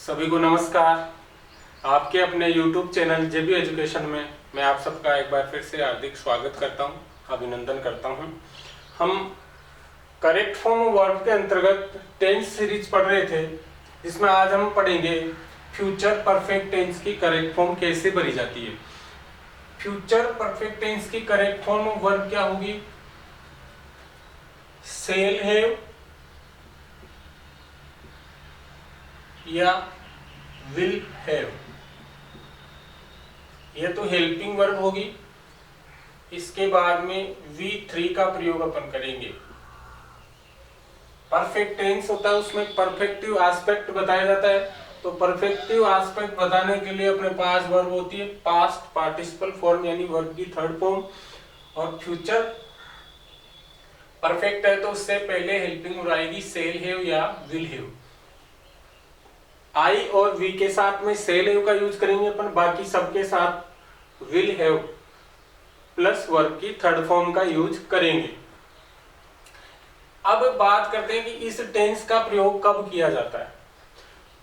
सभी को नमस्कार। आपके अपने YouTube चैनल जेबी एजुकेशन में मैं आप सबका एक बार फिर से हार्दिक स्वागत करता हूं, अभिनंदन करता हूं। हम करेक्ट फॉर्म वर्ब के अंतर्गत टेंस सीरीज पढ़ रहे थे, जिसमें आज हम पढ़ेंगे फ्यूचर परफेक्ट टेंस की करेक्ट फॉर्म कैसे भरी जाती है। फ्यूचर परफेक्ट टेंस की करेक्ट फॉर्म वर्ब क्या होगी? सेल हैव या विल हैव। यह तो हेल्पिंग वर्ब होगी। इसके बाद में V3 का प्रयोग अपन करेंगे। परफेक्ट टेंस होता है, उसमें परफेक्टिव एस्पेक्ट बताया जाता है। तो परफेक्टिव एस्पेक्ट बताने के लिए अपने पास वर्ब होती है पास्ट पार्टिसिपल फॉर्म, यानी वर्ब की थर्ड फॉर्म। और फ्यूचर परफेक्ट है तो उससे पहले हेल्पिंग वर्ब आएगी सेल हैव या विल हैव। आई और वी के साथ में सेल हैव का यूज करेंगे अपन, बाकी सबके साथ विल हैव प्लस वर्ब की थर्ड फॉर्म का यूज करेंगे। अब बात करते हैं कि इस टेंस का प्रयोग कब किया जाता है।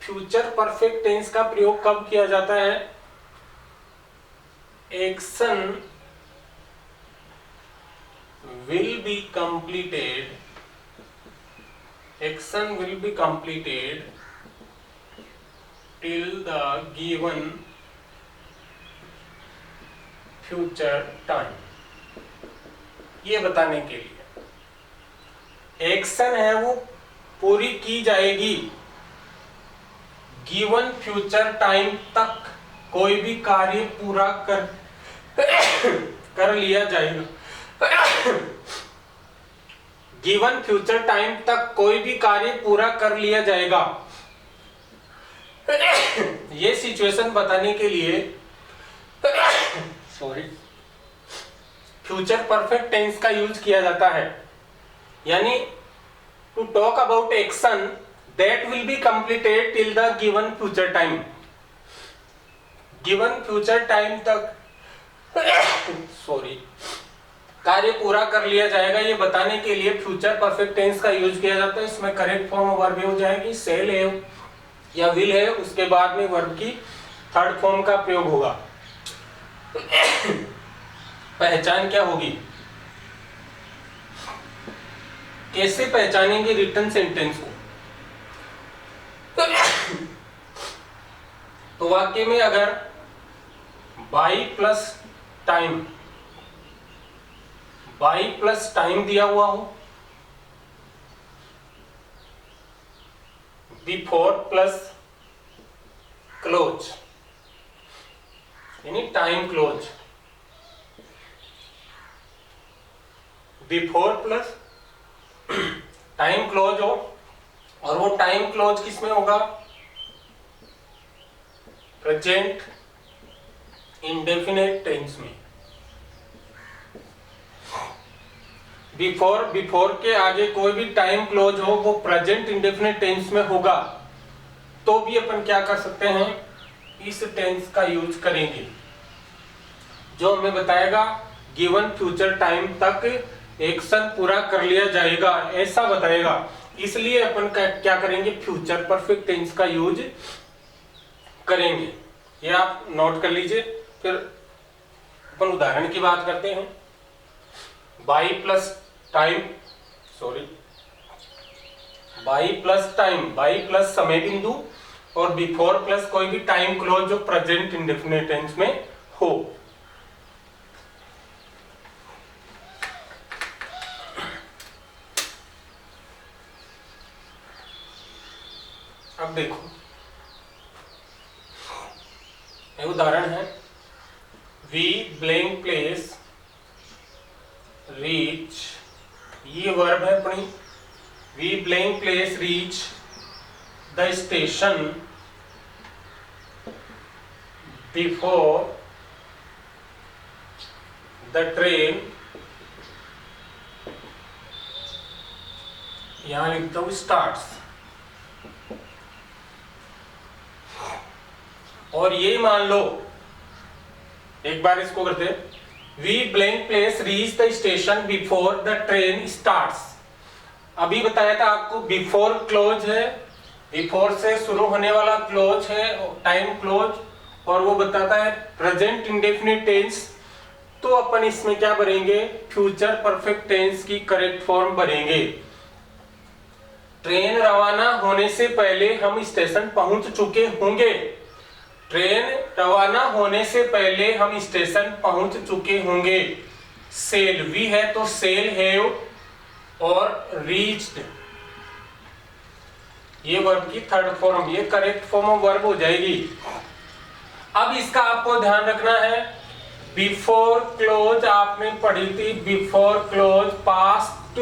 फ्यूचर परफेक्ट टेंस का प्रयोग कब किया जाता है? Action will be completed, action will be completed till the given future time। ये बताने के लिए एक्शन है वो पूरी की जाएगी गिवन फ्यूचर टाइम तक, कोई भी कार्य पूरा कर लिया जाएगा। गिवन फ्यूचर टाइम तक कोई भी कार्य पूरा कर लिया जाएगा। ये सिचुएशन बताने के लिए फ्यूचर परफेक्ट टेंस का यूज किया जाता है, यानी to talk about action that will be completed till the given future time. Given future time तक कार्य पूरा कर लिया जाएगा, ये बताने के लिए फ्यूचर परफेक्ट टेंस का यूज किया जाता है। इसमें करेक्ट फॉर्म वर्ब हो जाएगी सेल हैव या विल है, उसके बाद में वर्ब की थर्ड फॉर्म का प्रयोग होगा। पहचान क्या होगी? कैसे पहचानेंगे रिटन सेंटेंस को? तो वाक्य में अगर बाई प्लस टाइम दिया हुआ हो, बिफोर प्लस क्लोज यानी time close, before plus time close हो, और वो टाइम क्लोज किस में होगा? प्रेजेंट इंडेफिनेट टेंस में। बिफोर के आगे कोई भी टाइम क्लोज हो वो प्रेजेंट इंडेफिनिट टेंस में होगा, तो भी अपन क्या कर सकते हैं? इस टेंस का यूज करेंगे, जो हमें बताएगा गिवन फ्यूचर टाइम तक एक्शन पूरा कर लिया जाएगा, ऐसा बताएगा। इसलिए अपन क्या करेंगे? फ्यूचर परफेक्ट टेंस का यूज करेंगे। ये आप नोट कर लीजिए। फिर अपन उदाहरण की बात करते हैं। बाई प्लस समय बिंदु और बिफोर प्लस कोई भी टाइम क्लोज जो प्रेजेंट इंडेफिनिट टेंस में हो। अब देखो, ये उदाहरण है। वी ब्लैंक प्लेस रीच, ये वर्ब है अपनी। We blank place reach the station before the train, यहां लिखता हूं स्टार्ट्स। और ये मान लो, एक बार इसको करते हैं। We blank place reach the station before the train starts. अभी बताया था आपको बिफोर क्लोज है बिफोर से शुरू होने वाला क्लोज है टाइम क्लोज, और वो बताता है प्रेजेंट इंडेफिनिट टेंस। तो अपन इसमें क्या भरेंगे, फ्यूचर परफेक्ट टेंस की करेक्ट फॉर्म भरेंगे। ट्रेन रवाना होने से पहले हम स्टेशन पहुंच चुके होंगे। ट्रेन रवाना होने से पहले हम स्टेशन पहुंच चुके होंगे। सेल वी है तो सेल हैव और रीच्ड, ये वर्ब की थर्ड फॉर्म, ये करेक्ट फॉर्म ऑफ वर्ब हो जाएगी। अब इसका आपको ध्यान रखना है, बिफोर क्लोज आपने पढ़ी थी, before clause past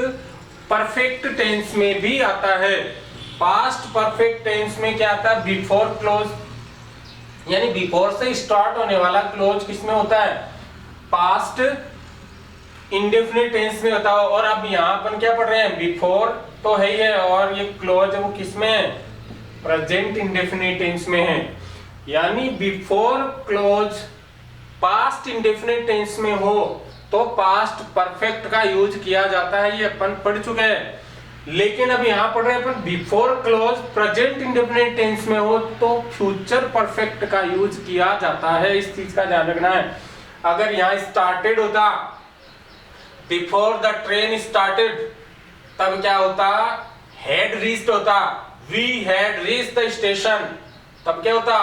perfect tense में भी आता है। पास्ट परफेक्ट टेंस में क्या आता है, बिफोर क्लोज, यानी बिफोर से स्टार्ट होने वाला क्लोज किसमें होता है, पास्ट इंडेफिनिट टेंस में होता है। और अब यहाँ अपन क्या पढ़ रहे हैं, बिफोर तो है ही है, और ये क्लोज वो किसमें है, प्रेजेंट इंडेफिनिट टेंस में है। यानी before clause past indefinite tense में हो तो पास्ट परफेक्ट का यूज किया जाता है, ये अपन पढ़ चुके हैं। लेकिन अब यहाँ पढ़ रहे हैं अपन before close present indefinite tense में हो तो फ्यूचर परफेक्ट का यूज किया जाता है, इस चीज का ध्यान रखना है। अगर यहाँ स्टार्टेड होता, बिफोर द ट्रेन स्टार्टेड, तब क्या होता, हैड रीच्ड होता, we had reached the station, तब क्या होता,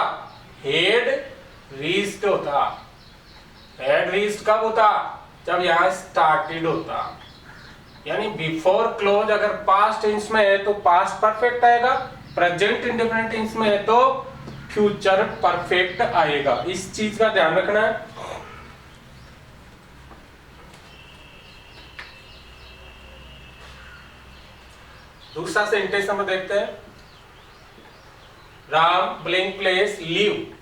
हैड रीच्ड होता। हैड रीच्ड कब होता, जब यहाँ स्टार्टेड होता। यानी बिफोर क्लोज अगर पास्ट टेंस में है तो पास्ट परफेक्ट आएगा, प्रेजेंट इंडेफिनिट टेंस में है तो फ्यूचर परफेक्ट आएगा, इस चीज का ध्यान रखना है। दूसरा सेंटेंस हम देखते हैं, Ram blank place leave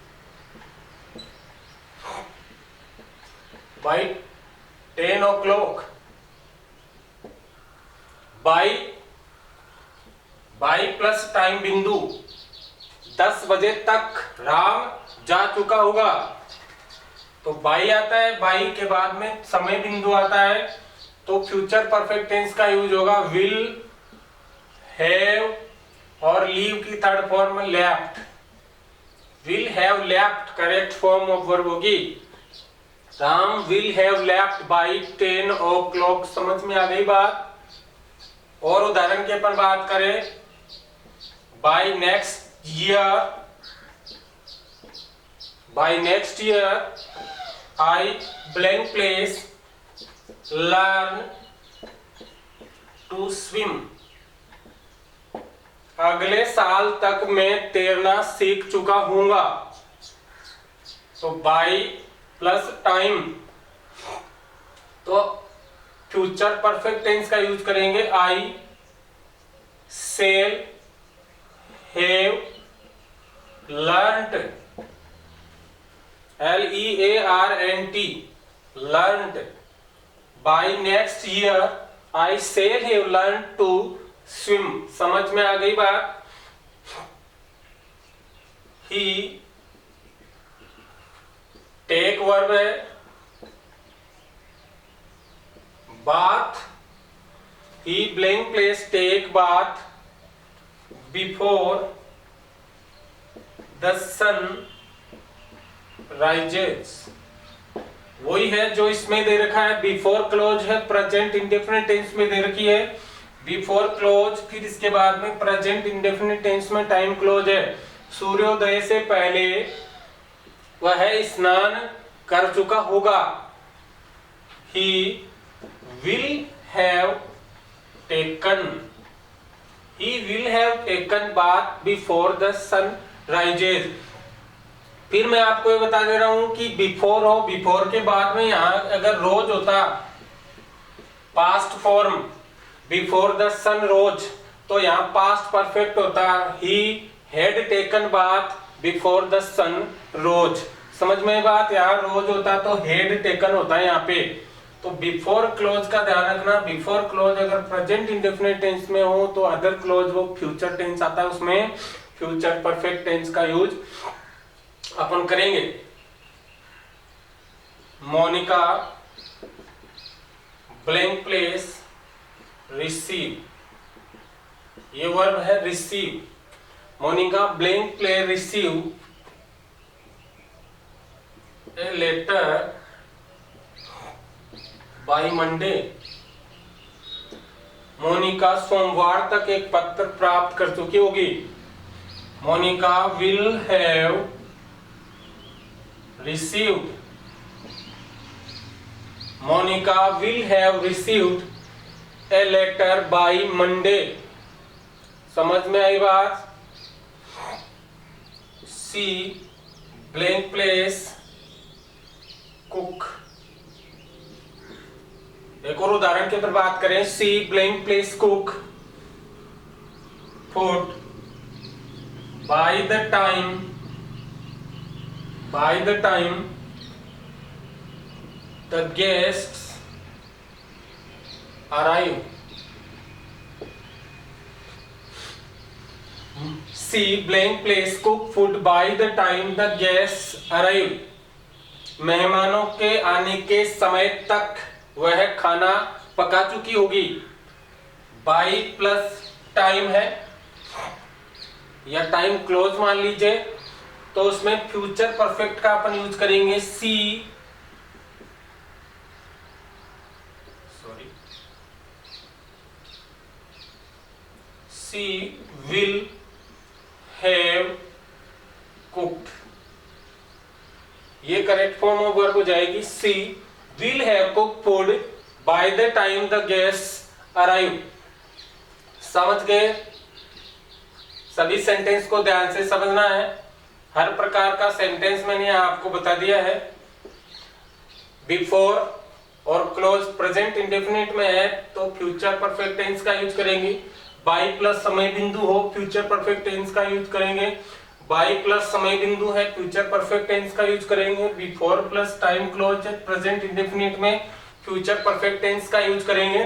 by 10 o'clock, by plus time बिंदु 10 बजे तक राम जा चुका होगा। तो बाई आता है, बाई के बाद में समय बिंदु आता है, तो फ्यूचर परफेक्ट टेंस का यूज होगा विल हैव, और लीव की third form left, will have left correct form of verb होगी। Ram will have left by 10 o'clock, समझ में आ गई बात। और उदाहरण की अपन बात करें, by next year I blank place learn to swim, अगले साल तक मैं तैरना सीख चुका हूंगा। तो बाई प्लस टाइम, तो फ्यूचर परफेक्ट टेंस का यूज करेंगे, I shall have learned, LEARNT learned, by next year I shall have learn to swim, समझ में आ गई बात। ही टेक वर्ब है, bath, he blank place take bath before the sun rises, वही है जो इसमें दे रखा है। बिफोर क्लोज है, प्रेजेंट इंडेफिनिट टेंस में दे रखी है बिफोर क्लोज, फिर इसके बाद में प्रेजेंट इंडेफिनिट टेंस में टाइम क्लोज है। सूर्योदय से पहले वह स्नान कर चुका होगा, he will have taken bath before the sun rises। फिर मैं आपको ये बता दे रहा हूं कि बिफोर हो, बिफोर के बाद में यहाँ अगर रोज होता past form before the sun rose, तो यहाँ पास्ट परफेक्ट होता he had taken bath before the sun rose, समझ में बात। यहाँ रोज होता तो हेड टेकन होता है यहाँ पे। तो बिफोर क्लोज का ध्यान रखना, बिफोर क्लोज अगर प्रेजेंट इंडेफिनिट टेंस में हो तो अदर क्लोज वो फ्यूचर टेंस आता है, उसमें फ्यूचर परफेक्ट टेंस का यूज अपन करेंगे। मोनिका ब्लैंक प्लेस रिसीव, ये वर्ब है receive, Monica blank play receive a letter by Monday. Monica सोमवार तक एक पत्र प्राप्त कर चुकी होगी। Monica will have received, Monica will have received a letter by Monday. समझ में आई बात? सी ब्लैंक प्लेस कुक। एक और उदाहरण के ऊपर बात करें। She blank place cook food by the time the guests arrive. She blank place cook food by the time the guests arrive. मेहमानों के आने के समय तक वह खाना पका चुकी होगी। बाई प्लस टाइम है या टाइम क्लोज मान लीजिए, तो उसमें फ्यूचर परफेक्ट का अपन यूज करेंगे सी विल हैव कुक्ड। ये करेक्ट फॉर्म ऑफ वर्ब हो जाएगी। She will have cooked food by the time the guests arrive. समझ गए? सभी सेंटेंस को ध्यान से समझना है। हर प्रकार का सेंटेंस मैंने आपको बता दिया है। बिफोर और क्लोज प्रेजेंट इंडेफिनिट में है तो फ्यूचर परफेक्ट टेंस का यूज करेंगे। बाय प्लस समय बिंदु हो फ्यूचर परफेक्ट टेंस का यूज करेंगे। बाय प्लस समय बिंदु है फ्यूचर परफेक्ट टेंस का यूज करेंगे। बिफोर प्लस टाइम क्लोज है प्रेजेंट इंडेफिनिट में फ्यूचर परफेक्ट टेंस का यूज करेंगे।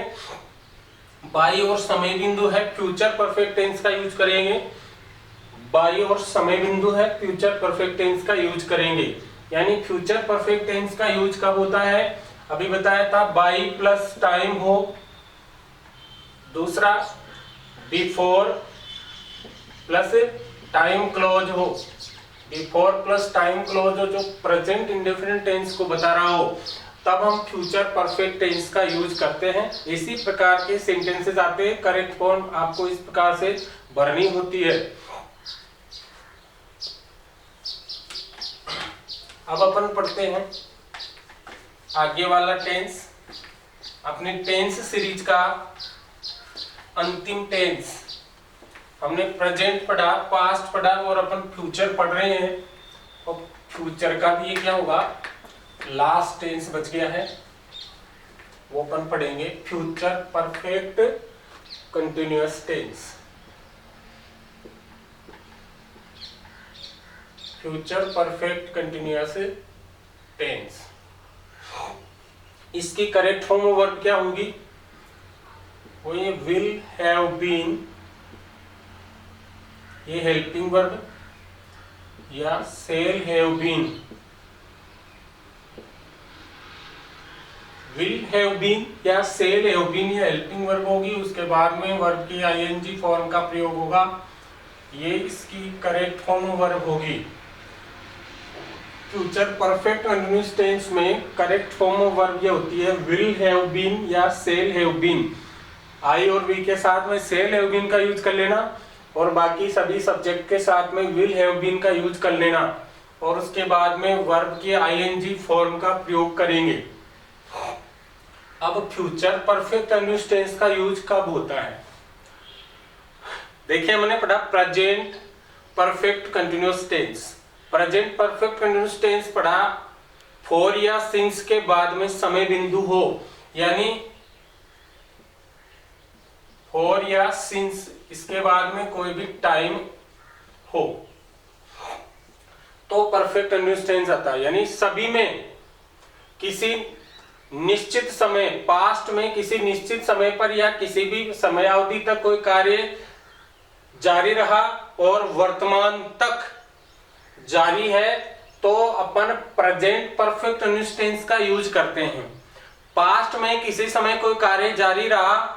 बाय और समय बिंदु है फ्यूचर परफेक्ट टेंस का यूज करेंगे। बाय और समय बिंदु है फ्यूचर परफेक्ट टेंस का यूज करेंगे। यानी फ्यूचर परफेक्ट टेंस का यूज कब होता है? अभी बताया था बाय प्लस टाइम हो। दूसरा बिफोर प्लस टाइम क्लोज हो। बिफोर प्लस टाइम क्लोज हो जो प्रेजेंट इंडेफिनिट टेंस को बता रहा हो, तब हम फ्यूचर परफेक्ट टेंस का यूज करते हैं। इसी प्रकार के सेंटेंसेस आते हैं। करेक्ट फॉर्म आपको इस प्रकार से भरनी होती है। अब अपन पढ़ते हैं आगे वाला टेंस। अपने टेंस सीरीज का अंतिम टेंस। हमने प्रेजेंट पढ़ा, पास्ट पढ़ा और अपन फ्यूचर पढ़ रहे हैं। और फ्यूचर का भी ये क्या होगा? लास्ट टेंस बच गया है, वो अपन पढ़ेंगे future perfect continuous tense. Future perfect continuous tense. इसकी करेक्ट फॉर्म ऑफ वर्ब क्या होगी? वो ये विल हैव बीन, ये हेल्पिंग वर्ब, या shall have been. Will have been या सेल हैव बीन ये हेल्पिंग वर्ब होगी। उसके बाद में वर्ब की आईएनजी फॉर्म का प्रयोग होगा। ये इसकी करेक्ट फॉर्म वर्ब होगी। फ्यूचर परफेक्ट कंटिन्यूअस टेंस में करेक्ट फॉर्म ऑफ वर्ब ये होती है विल हैव बीन या सेल हैव बीन। आई और वी के साथ में सेल हैव बीन का यूज कर लेना और बाकी सभी सब्जेक्ट के साथ में विल हैव बीन का यूज कर लेना और उसके बाद में वर्ब के आईएनजी फॉर्म का प्रयोग करेंगे। अब फ्यूचर परफेक्ट कंटिन्यूअस टेंस का यूज कब होता है? देखिए हमने पढ़ा present perfect continuous tense. Present perfect continuous tense पढ़ा फॉर या सिंस के बाद में समय बिंदु हो, यानी फॉर या सिंस इसके बाद में कोई भी टाइम हो तो परफेक्ट कंटिन्यूअस टेंस आता है। यानी सभी में किसी निश्चित समय, पास्ट में किसी निश्चित समय पर या किसी भी समय अवधि तक कोई कार्य जारी रहा और वर्तमान तक जारी है तो अपन प्रेजेंट परफेक्ट कंटिन्यूअस टेंस का यूज करते हैं। पास्ट में किसी समय कोई कार्य जारी रहा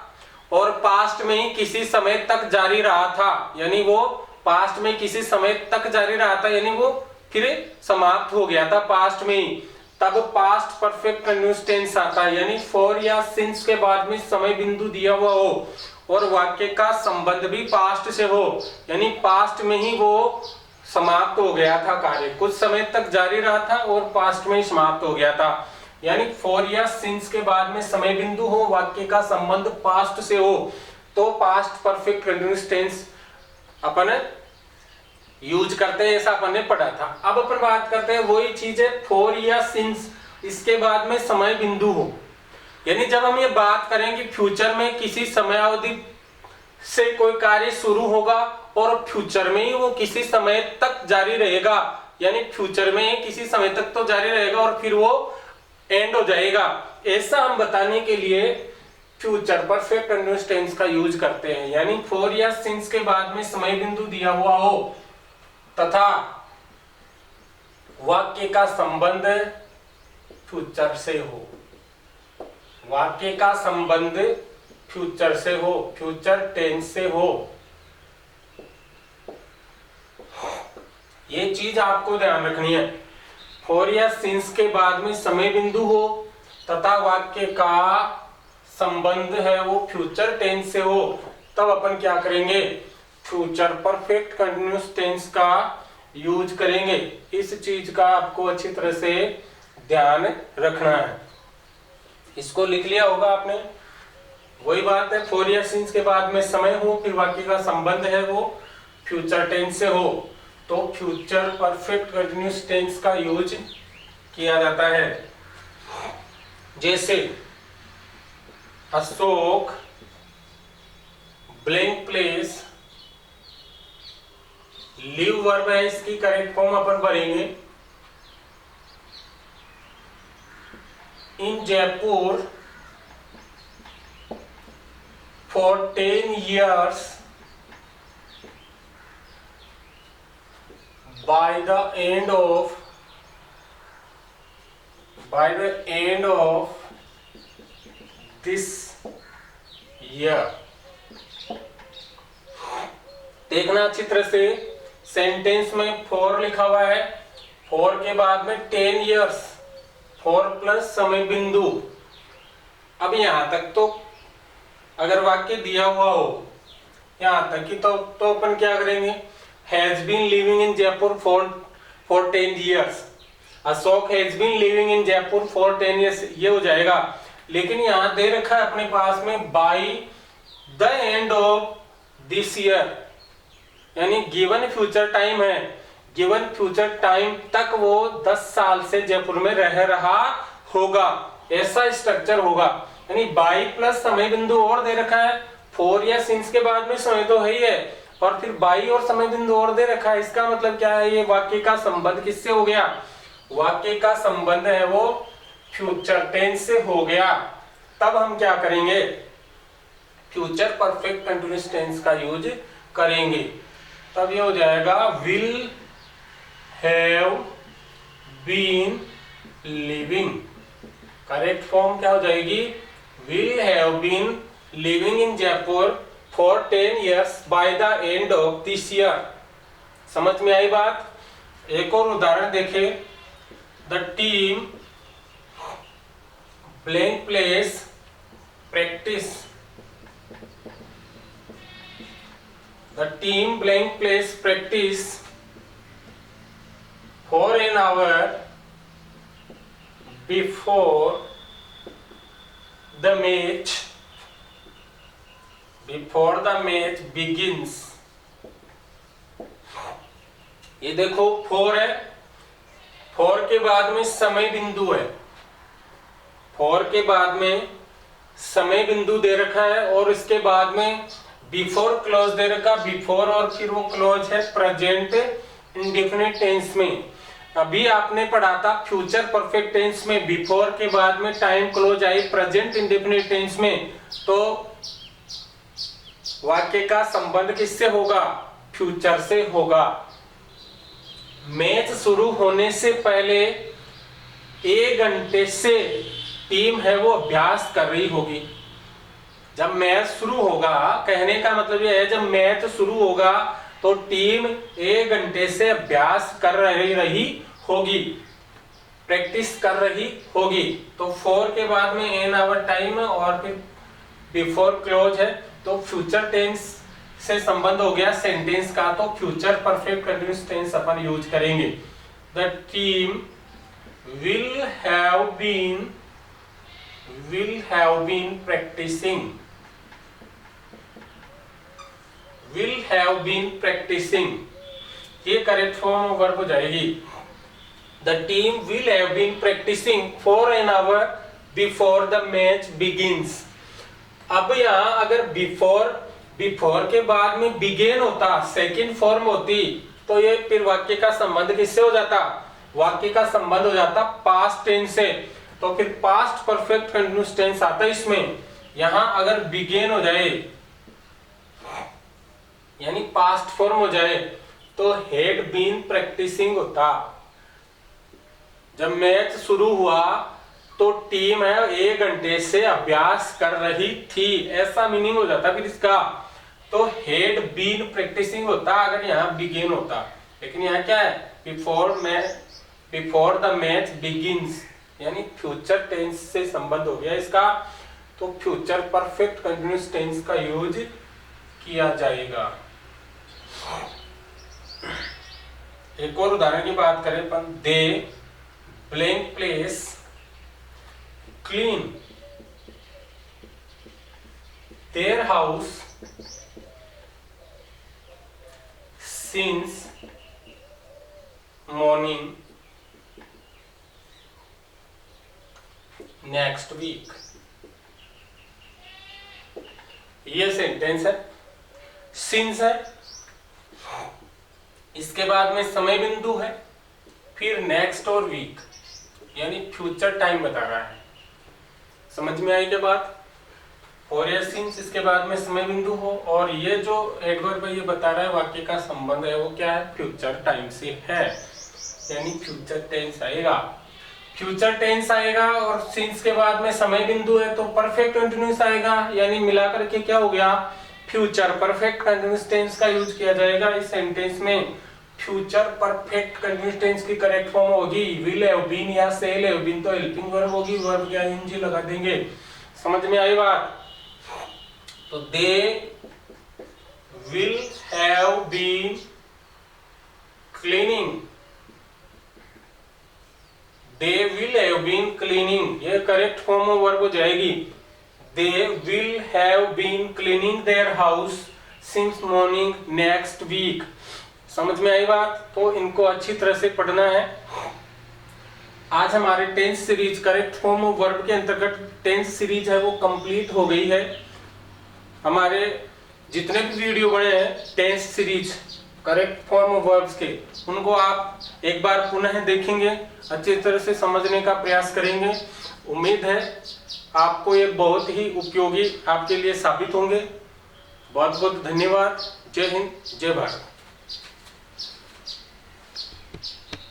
और पास्ट में ही किसी समय तक जारी रहा था, यानी वो पास्ट में किसी समय तक जारी रहा था, यानी वो फिर समाप्त हो गया था पास्ट में ही, तब पास्ट परफेक्ट कंटिन्यूअस टेंस आता है। यानी फॉर या सिंस के बाद में समय बिंदु दिया हुआ हो और वाक्य का संबंध भी पास्ट से हो, यानी पास्ट में ही वो समाप्त हो गया था, कार्य कुछ समय तक जारी रहा था और पास्ट में ही समाप्त हो गया था। यानी फॉर या सिंस के बाद में समय बिंदु हो, वाक्य का संबंध पास्ट से हो, तो पास्ट परफेक्ट कंटिन्यूअस टेंस अपन यूज करते हैं, ऐसा अपन ने पढ़ा था। अब अपन बात करते हैं वही चीज है फॉर या सिंस इसके बाद में समय बिंदु हो, यानी जब हम ये बात करेंगे फ्यूचर में किसी समय अवधि से कोई कार्य शुरू होगा और फ्यूचर में ही वो किसी समय तक जारी रहेगा, यानी फ्यूचर में किसी समय तक तो जारी रहेगा और फिर वो एंड हो जाएगा, ऐसा हम बताने के लिए फ्यूचर परफेक्ट कंटिन्यूअस टेंस का यूज करते हैं। यानी फॉर या सिंस के बाद में समय बिंदु दिया हुआ हो तथा वाक्य का संबंध फ्यूचर से हो, वाक्य का संबंध फ्यूचर से हो, फ्यूचर टेंस से हो, ये चीज आपको ध्यान रखनी है। फॉर या सिंस के बाद में समय बिंदु हो तथा वाक्य का संबंध है वो फ्यूचर टेंस से हो, तब अपन क्या करेंगे, फ्यूचर परफेक्ट कंटिन्यूअस टेंस का यूज करेंगे। इस चीज का आपको अच्छी तरह से ध्यान रखना है। इसको लिख लिया होगा आपने, वही बात है फॉर या सिंस के बाद में समय हो फिर वाक्य का संबंध है वो फ्यूचर टेंस से हो, तो फ्यूचर परफेक्ट कंटिन्यूअस टेंस का यूज किया जाता है। जैसे Ashok blank place live verb है, इसकी करेक्ट फॉर्म अपन भरेंगे इन Jaipur for 10 years by the end of this year। देखना अच्छी तरह से, सेंटेंस में फॉर लिखा हुआ है, फॉर के बाद में 10 years, फॉर प्लस समय बिंदु। अब यहां तक तो अगर वाक्य दिया हुआ हो यहाँ तक कि तो अपन क्या करेंगे, has been living in Jaipur for 10 years, Ashok has been living in Jaipur for 10 years, ये हो जाएगा। लेकिन यहाँ दे रखा है अपने पास में by the end of this year, यानी गिवन फ्यूचर टाइम है, गिवन फ्यूचर टाइम तक वो 10 साल से जयपुर में रह रहा होगा, ऐसा स्ट्रक्चर होगा। यानी बाई प्लस समय बिंदु और दे रखा है, फॉर या सिंस के बाद में समय तो है ही है और फिर बाई और समय बिंदु और दे रखा है। इसका मतलब क्या है, ये वाक्य का संबंध किससे हो गया, वाक्य का संबंध है वो फ्यूचर टेंस से हो गया। तब हम क्या करेंगे, फ्यूचर परफेक्ट कंटिन्यूअस टेंस का यूज करेंगे। तब ये हो जाएगा will have been living, correct form क्या हो जाएगी, will have been living in Jaipur for 10 years by the end of this year। समझ में आई बात। एक और उदाहरण देखें, the team blank place practice, the team blank place practice for an hour before the match begins। ये देखो फोर है, फोर के बाद में समय बिंदु है, फोर के बाद में समय बिंदु दे रखा है और इसके बाद में बिफोर क्लोज दे रखा, बिफोर और फिर वो क्लोज है प्रेजेंट इंडेफिनिट टेंस में। अभी आपने पढ़ा था फ्यूचर परफेक्ट टेंस में बिफोर के बाद में टाइम क्लोज आई प्रेजेंट इंडेफिनिट टेंस में, तो वाक्य का संबंध किससे होगा, फ्यूचर से होगा। मैच शुरू होने से पहले 1 घंटे से टीम है वो अभ्यास कर रही होगी। जब मैच शुरू होगा, कहने का मतलब यह है जब मैच शुरू होगा तो टीम 1 घंटे से अभ्यास कर रही होगी, प्रैक्टिस कर रही होगी। तो फॉर के बाद में एन आवर टाइम और फिर बिफोर क्लोज है, तो फ्यूचर टेंस से संबंध हो गया सेंटेंस का, तो फ्यूचर परफेक्ट कंटिन्यूअस टेंस अपन यूज करेंगे। The team will have been practicing, ये करेक्ट फॉर्म ऑफ वर्ब हो जाएगी। The team will have been practicing for an hour before the match begins। अब यहाँ अगर बिफोर के बाद में begin होता, सेकंड फॉर्म होती, तो ये फिर वाक्य का संबंध किससे हो जाता? वाक्य का संबंध हो जाता पास्ट टेंस से, तो फिर पास्ट परफेक्ट कंटिन्यूअस टेंस आता है इसमें। यहां अगर बिगेन हो जाए यानी पास्ट फॉर्म हो जाए तो हैड बीन प्रैक्टिसिंग होता। जब मैच शुरू हुआ तो टीम है 1 घंटे से अभ्यास कर रही थी, ऐसा मीनिंग हो जाता फिर इसका। तो हैड बीन प्रैक्टिसिंग होता अगर यहाँ बिगेन होता, लेकिन यहाँ क्या है? बिफोर द मैच बिगिंस, यानी फ्यूचर टेंस से संबंध हो गया इसका, तो फ्यूचर परफेक्ट कंटिन्यूअस टेंस का यूज किया जाएगा। एक और उदाहरण की बात करें अपन, they blank place clean their house since morning next week. ये सेंटेंस है, सिंस है, इसके बाद में समय बिंदु है, फिर नेक्स्ट और वीक, यानी फ्यूचर टाइम बता रहा है। समझ में आई क्या बात? और ये सिंस, इसके बाद में समय बिंदु हो, और ये जो एडवर्ब ये बता रहा है वाक्य का संबंध है वो क्या है? फ्यूचर टाइम से है, यानी फ्यूचर टेंस आएगा। फ्यूचर टेंस आएगा और सिंस के बाद में समय बिंदु है तो परफेक्ट कंटिन्यूअस आएगा, यानी मिलाकर के क्या हो गया? फ्यूचर परफेक्ट कंटिन्यूअस टेंस का यूज किया जाएगा इस सेंटेंस में। फ्यूचर परफेक्ट कंटिन्यूअस टेंस की करेक्ट फॉर्म होगी विल हैव बीन या सेल हैव बीन, तो हेल्पिंग वर्ब होगी, वर्ब या इंजी लगा देंगे। समझ में आई बात? तो they will have been cleaning, they will have been cleaning, ये करेक्ट फॉर्म ऑफ वर्ब हो जाएगी। They will have been cleaning their house since morning next week. समझ में आई बात? तो इनको अच्छी तरह से पढ़ना है। आज हमारे tense series correct form of verb के अंतर्गत टेंस सीरीज है वो कंप्लीट हो गई है। हमारे जितने भी वीडियो बने हैं tense series correct form of verbs के, उनको आप एक बार पुनः देखेंगे, अच्छी तरह से समझने का प्रयास करेंगे। उम्मीद है आपको ये बहुत ही उपयोगी आपके लिए साबित होंगे। बहुत बहुत धन्यवाद। जय हिंद, जय भारत।